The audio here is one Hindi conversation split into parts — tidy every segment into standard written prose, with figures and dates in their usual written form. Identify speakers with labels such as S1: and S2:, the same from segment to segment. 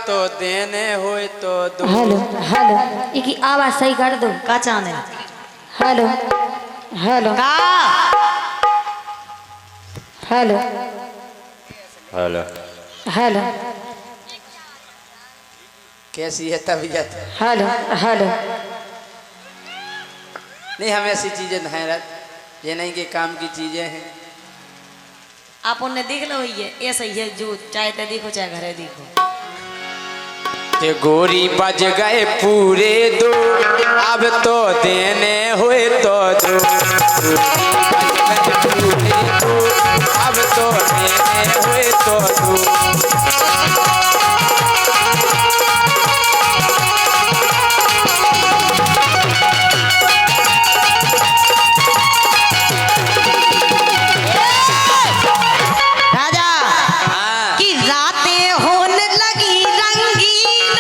S1: तो देने होए तो दो।
S2: हेलो हेलो इकी आवाज सही कर दो।
S3: का चाहने
S2: हेलो हेलो
S3: का
S2: हेलो
S1: हेलो
S2: हेलो
S1: कैसी है तबीयत?
S2: हेलो हेलो
S1: नहीं, हमें ऐसी चीजें नहीं रहती, ये नहीं कि काम की चीजें हैं।
S3: आप उन्हें देख लो ये ऐसा ही है जो चाहे तो देखो चाहे घरे देखो।
S1: ये गोरी बज गए पूरे दो, अब तो देने हुए तो दो। अब तो देने हुए तो दो।
S3: राजा की रातें होने लगी रंगीन,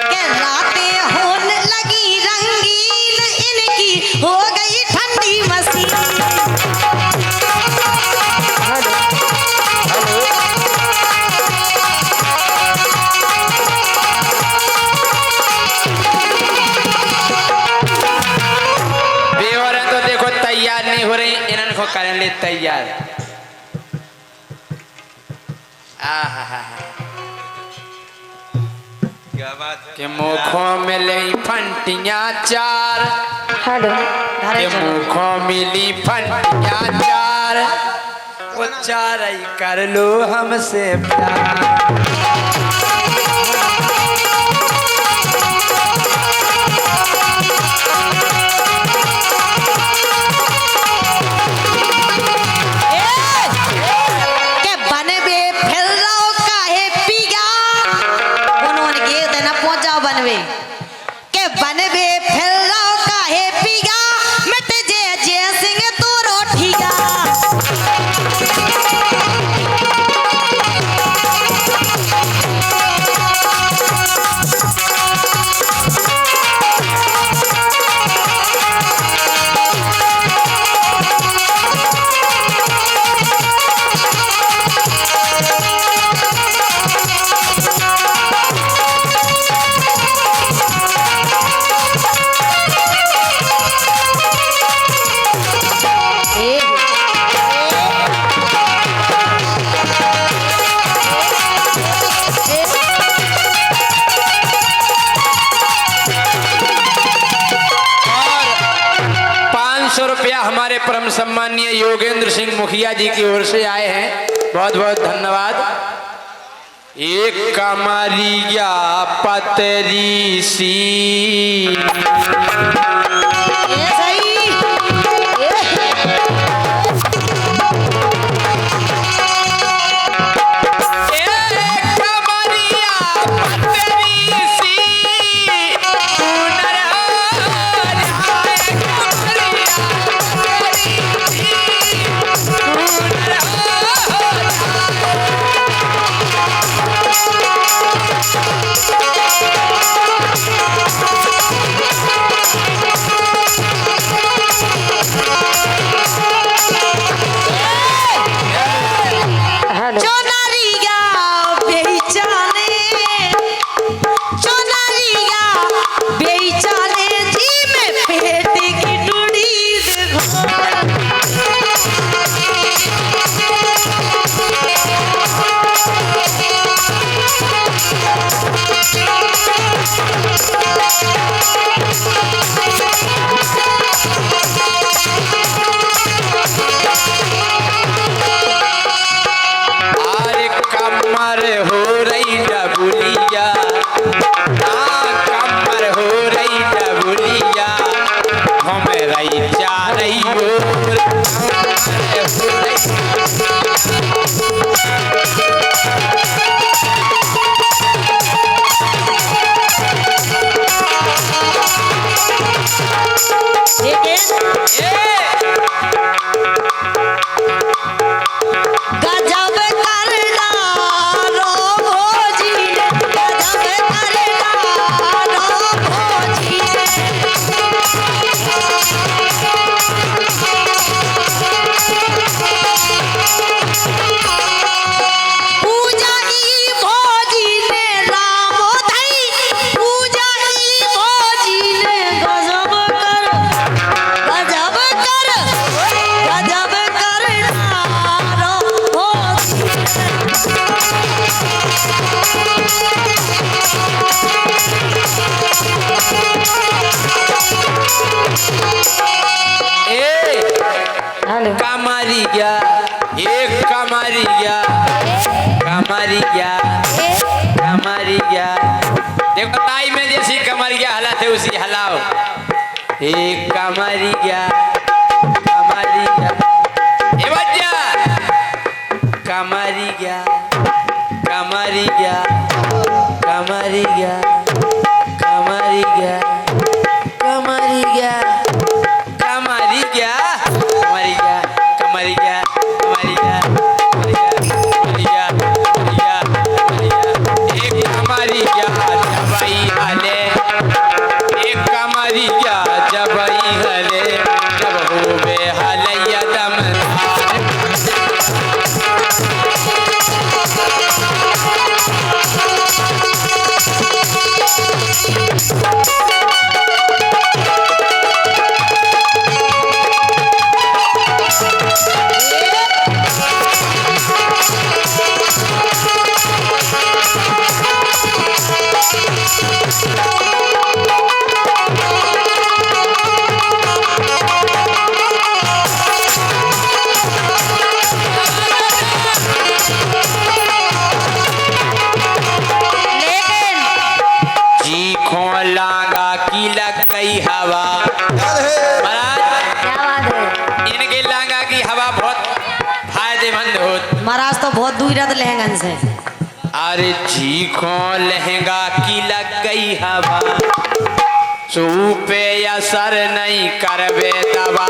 S3: के रातें होने लगी रंगीन, इनकी हो गई ठंडी मसीन।
S1: बेवर है तो देखो तैयार नहीं हो रही, इन्होंने को करने ले तैयार।
S4: क्या बात है?
S1: के मुखों में ले फंटियां चार,
S2: हेलो
S1: के मुखों मिली फंटियां चार, वो चार ही कर लो हमसे प्यार।
S3: के बनवे फिर रहो काहे पिया, उन्होंने ये देना पहुंचा बनवे के बनवे फिर रहो काहे पिया, मिट जे सिंह तो रोठिया।
S1: ₹500 हमारे परम सम्मानीय योगेंद्र सिंह मुखिया जी की ओर से आए हैं, बहुत बहुत धन्यवाद। एक कमरिया पतरी सी,
S3: ये सही
S1: एक कमरिया पतरी सी, हुनर हार आए कमरिया पतरी सी, हुनर हार।
S2: हेलो
S3: चोनरिया बेचाने, चोनरिया बेचाने जी में पेट की टूटी देखो।
S1: अरे कमर हो रही डबुलिया, कमर हो रही डबुलिया, हम रही जा रही ओर, कमर हो रही।
S3: गजब करना रो भोजी, गजब
S1: देखो ताई में जैसी कमरिया हालत है उसी हलाओ। एक कमरिया कमरिया ए बच्चा कमरिया कमरिया कमरिया कमरिया कमरिया कमरिया कमरिया कमरिया कमरिया कमरिया कमरिया एक कमरिया जबई हले एक कमरिया जबई हले जब होवे हलैया दमदार लांगा की लग गई हवा। महाराज
S3: क्या बात है?
S1: इनके लांगा की हवा बहुत फायदेमंद हो।
S3: महाराज तो बहुत दूर रहते लहंगन से।
S1: अरे चीखो लहंगा की लग गई हवा सू पे असर नहीं करवे दवा।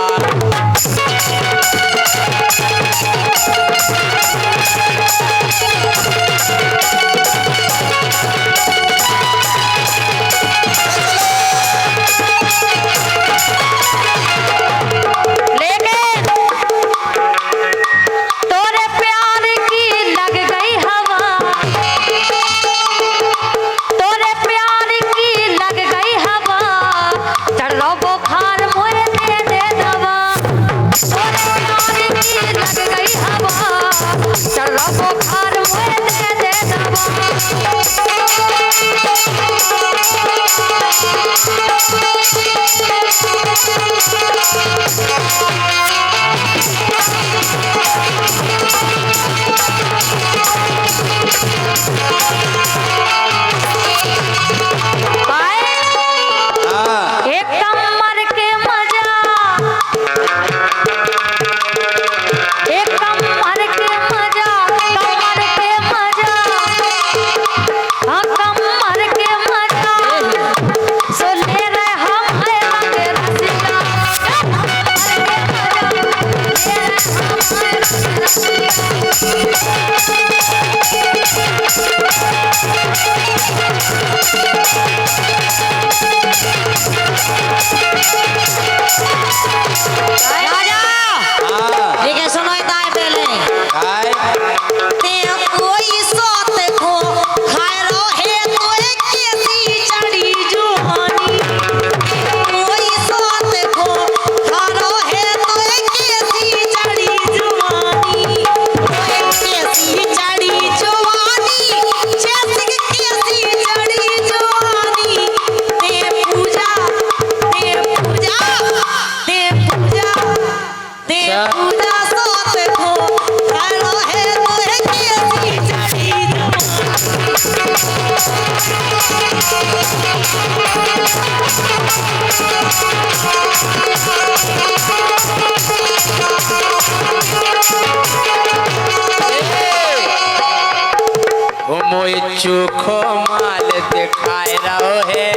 S1: मोई चोखो माल दिखाए रहो है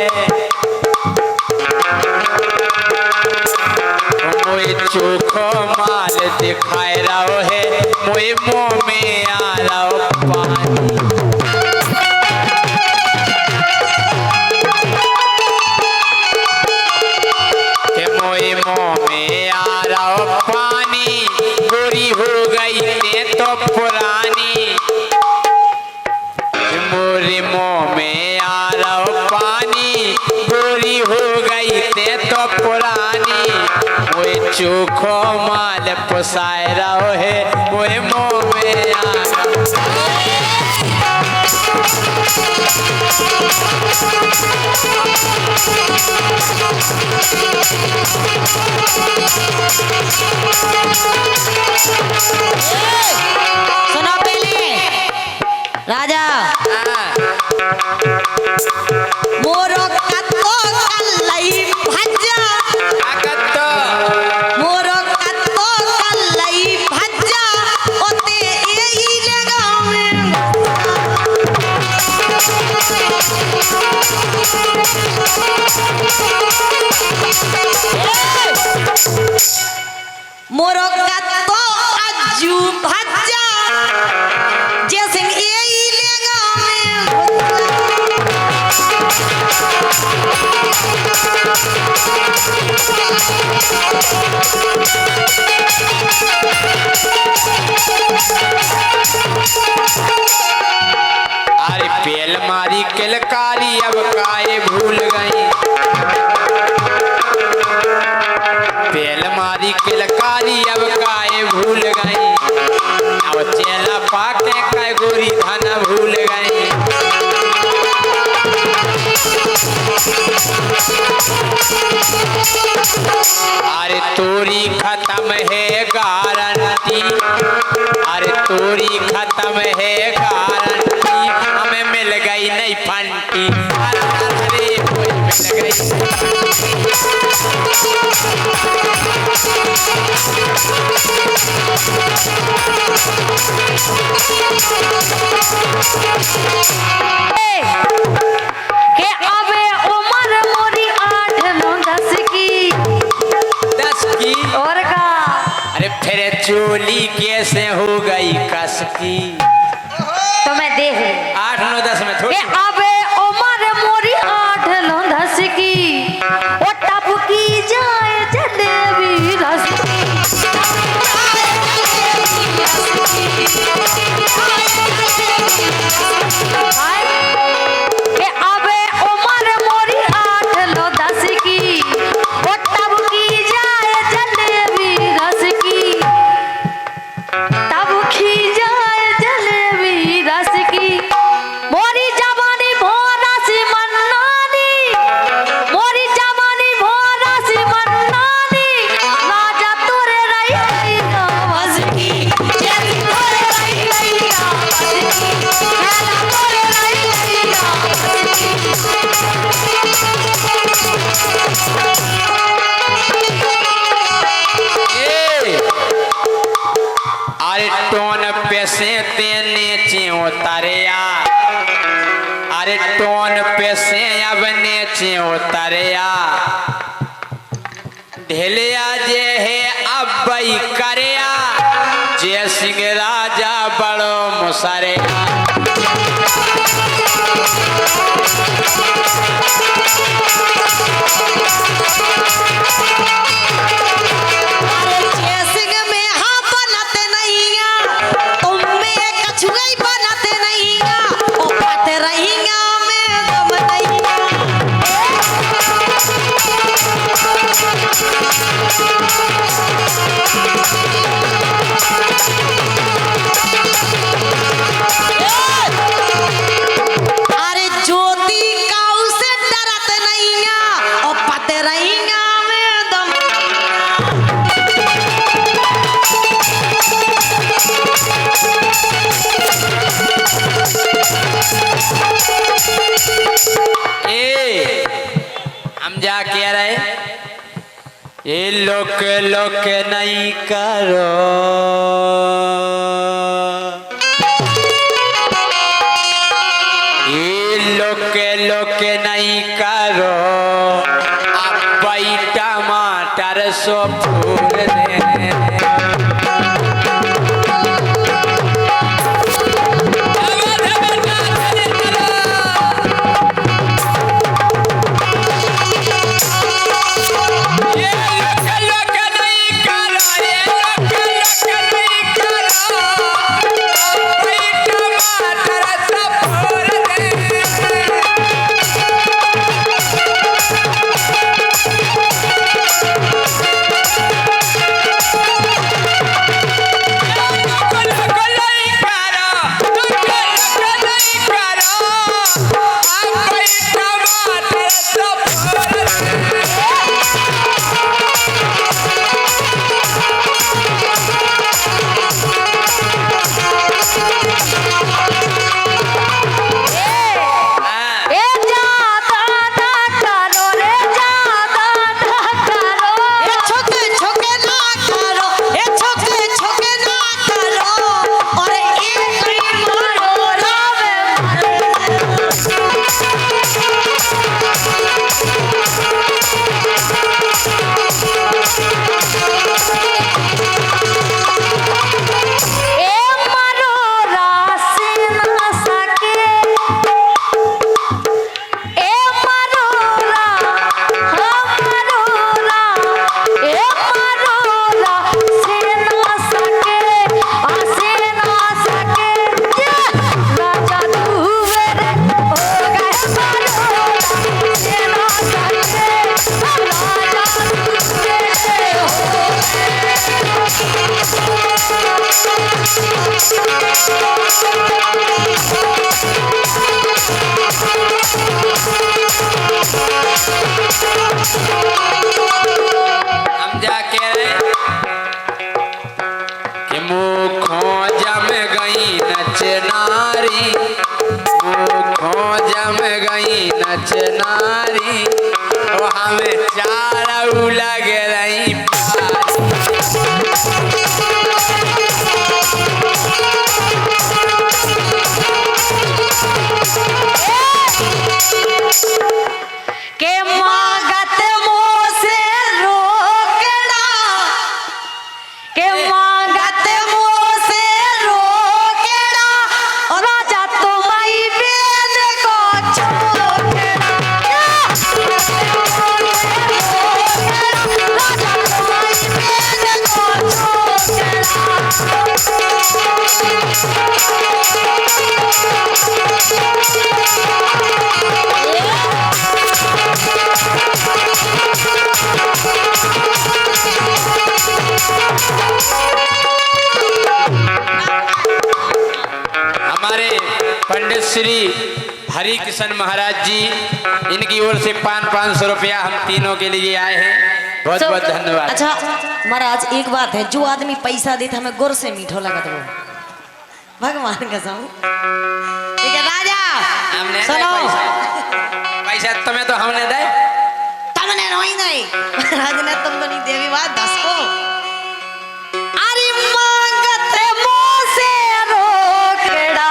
S1: मोई चोखो माल दिखाए रहो है मोई मुँह में आ रहो पानी मोई मुँह में आ रहो पानी गोरी हो गई ते तो पुरानी मोरी मुँह में आ रहो पानी गोरी हो गई ते तो पुरानी मोए चोखो माल पोसाए रहो है मोए मुँह में आ
S3: सुनो पहले राजा मोरो कत्तो अज्जू भज्जा जैसे यही लेगा में
S1: अरे पेल मारी किलकारी अब काहे भूल गई, पेल मारी किलकारी अब काहे भूल गई, अब चेला पाके कै गोरी धन भूल गई। अरे तोरी खत्म है गारंटी, अरे तोरी खत्म है गारंटी, हमें मिल गई नहीं फंटी, अरे मिल गई।
S2: के अबे उम्र मोरी 8 9 10 की
S1: 10 की
S2: और का
S1: अरे फिर चोली कैसे हो गई कस की,
S2: तो मैं देख ले
S1: 8 9 10 में
S2: के
S1: थोड़ी
S2: अबे उम्र मोरी 8 9 10 की ओ टप की जाए जलेबी रस के अबे उम्र मोरी 8 9 10 की ओ टप की जाए जलेबी रस की, तब खी जाए जलेबी रस की, मोरी जवानी भोरा सी मन्नानी, मोरी जवानी भोरा सी मन्नानी, ना जा तोरे रही गावस की, जैसी तोरे रही गावस की, ना तोरे रही गावस
S1: ए, अरे टोन पैसे तेने चे उतरिया, अरे टोन पैसे अब नेचे उतरिया, ढेलिया जे है अब बई करिया, जय सिंह राजा बड़ो मुसरिया।
S3: अरे जैसिंग में हाँ बनते नहीं तुम में कछुई बनते नहीं ओ बात रहीगा में दम नहीं अरे ज्योति काऊ से डरत नहीं ओ पत रहीगा में दम
S1: ए हम जा कह रहे ये लोक लोक नहीं करो, ये लोक लोक नहीं करो, अब भाई टमाटर सो फूल दे। जम गई नच नारी वहाँ में चार लग रही
S2: के मांगत मुँह से रोकड़ा के मांगत मुँह से रोकड़ा राजा तुम्हारी बेद को छोकड़ा राजा तुम्हारी बेद को
S1: हमारे पंडित श्री हरि किशन महाराज जी इनकी ओर से 500 रुपया हम तीनों के लिए आए हैं। बहुत बहुत धन्यवाद।
S3: अच्छा महाराज एक बात है, जो आदमी पैसा देता हमें गुड़ से मीठो लगत वो भगवान कसम। ठीक है राजा
S1: हमने दे
S3: सुनो
S1: पैसा तुम्हें तो हमने दे
S3: तुमने नहीं महाराज ने तुम तो नहीं देवी बात 10 को अरे मांगत मुँह से रोकड़ा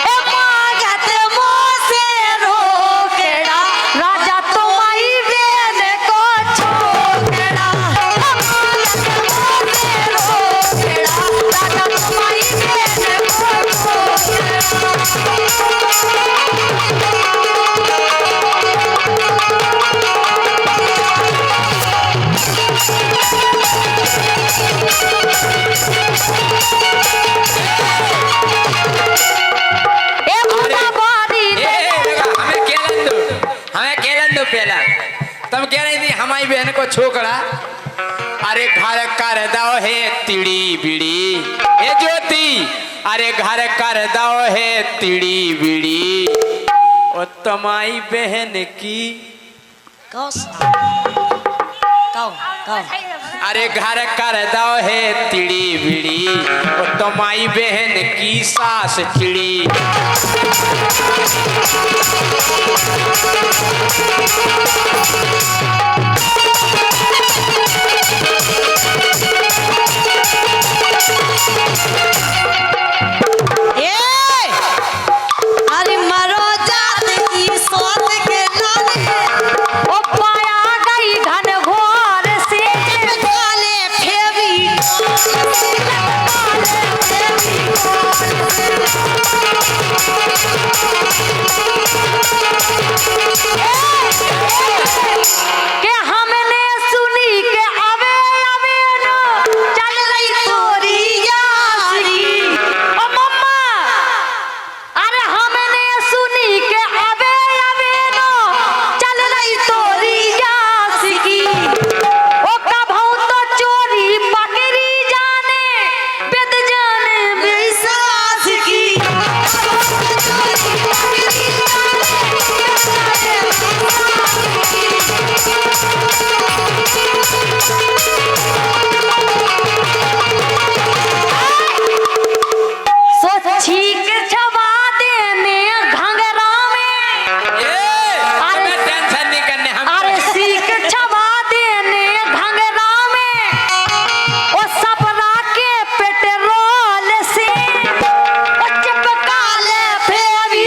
S3: ए मांगत मुँह से रोकड़ा
S2: राजा तुम्हारी बेद को छोकड़ा मांगत मुँह से रोकड़ा राजा तुम्हारी बेद को ए बुढ़ा बारी
S1: हमें केलन दो पहला तुम कह रही थी हमारी बहन को छोकरा। अरे घर कर दो है तिड़ी बिड़ी ए ज्योति अरे घर कर दो है तिड़ी बिड़ी और तुम्हारी बहन की
S3: कहो कहो
S1: अरे घर कर दो है तिड़ी बिड़ी और तुम्हारी बहन की सास चिड़ी।
S3: अरे मरो जात की सोच के लाने
S2: ओ पाया गई घन घोर से
S3: काले फेवी
S2: के हमने सुनी के अवे अवे न चल रही तोरी यारी ओ मम्मा अरे हमने सुनी के अवे अवे न चल रही तोरी यासी ओ कभौ तो चोरी पकड़ी जाने बेद जाने बेसास की सोच छीक छवा देने घंगरा में
S1: अरे टेंशन नहीं करने हम
S2: अरे सीख छवा देने घंगरा में ओ सपना के पेट्रोल से ओ चिपका ले फेवी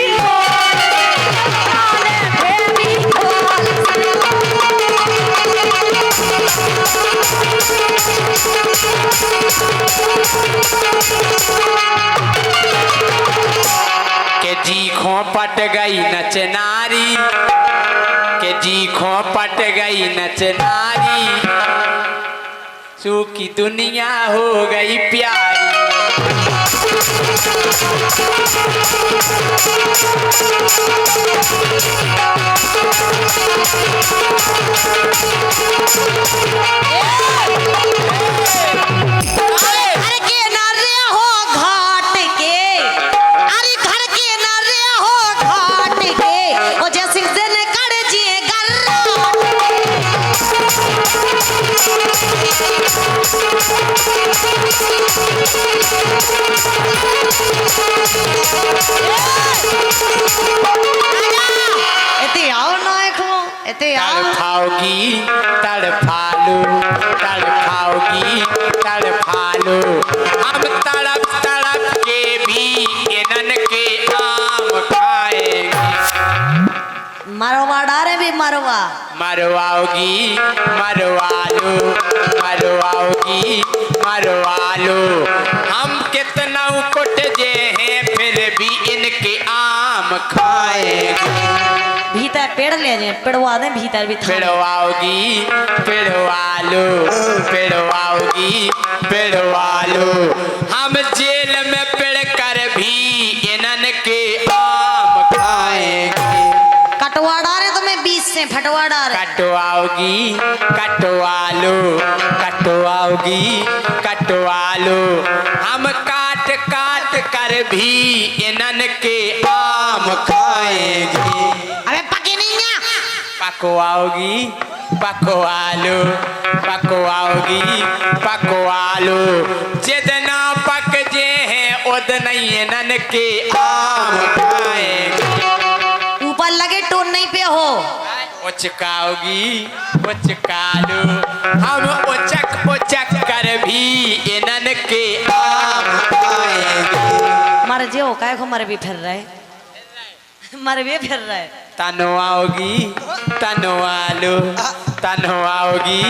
S1: के जी खो पट गई नच नारी के जी खो पट गई नच नारी सूखी दुनिया हो गई प्यारी।
S3: अरे के न रे हो घाट के अरे घर के न रे हो घाट के ओ जैसे दिन कर जिए गल्ला
S1: तड़फाओगी तड़फालो तड़फाओगी तड़फालो हम तड़प तड़प के भी इनन के आम खाएंगे
S3: मरवा डारे भी मरवा
S1: मरवाओगी मरवालो मरवाओगी मरवालो हम कितना कुट जे हैं फिर भी इनके आम खाएंगे
S3: भीतर पेड़ ले जाए पेड़वा दे भीतर भी था
S1: पिड़वाओगी पिड़वालो पिड़वाओगी पिड़वालो हम जेल में पिड़ कर भी इनन के आम खाएंगे
S3: कटवा डारे तो मैं 20 से फटवा डारे
S1: कटवाओगी कटवालो कटवाओगी कटवालो हम काट काट कर भी इनन के आम खाएंगे
S3: अबे पके नहीं ना
S1: पकवाओगी पकवालो पकवाओगी पकवालो जितना पक जे हैं उतना इनन के आम खाएंगे
S3: ऊपर लगे टोन नहीं पे हो
S1: उचकाओगी उचकालो हम उचक उचक कर भी इनन के आम खाएंगे
S3: मर जो काय को मर भी फिर रहे मर भी फिर रहे
S1: तनवाओगी तनवालो तनवाओगी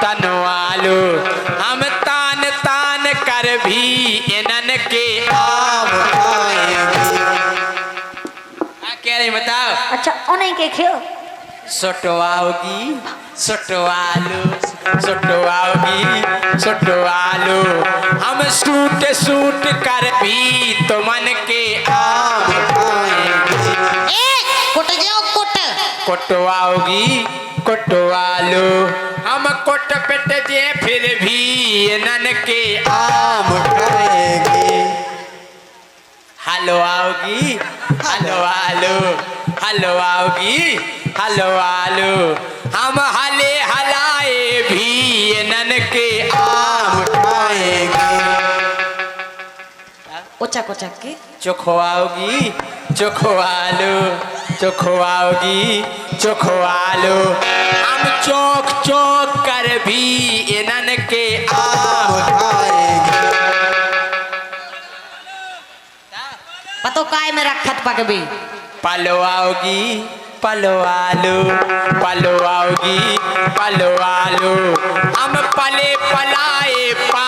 S1: तनवालो हम तान तान कर भी इनन के आम खाएंगे कह रही बताओ
S2: अच्छा उन्हीं के खेल
S1: सोटवाओगी सोटवालो सोटवाओगी सोटवालो हम सूट सूट कर भी तो मन के आम खाएंगे
S3: कुट जाओ कुट
S1: कोटवाओगी कोटवालो हम कोट पेट जे फिर भी नन के आम खाएंगे हलवाओगी हलवालो हलवाओगी हलवालो हम हले हलाए भी नन के आम खाएंगे
S3: उचक उचक के
S1: चोखवाओगी चोखवालो चोखवाओगी चोखवालो हम चौक चौक कर भी इनन के आम खाएंगे
S3: पतो काय में रखत पक भी
S1: पलवाओगी पलवालो पलवाओगी पलवालो हम पले पलाए पा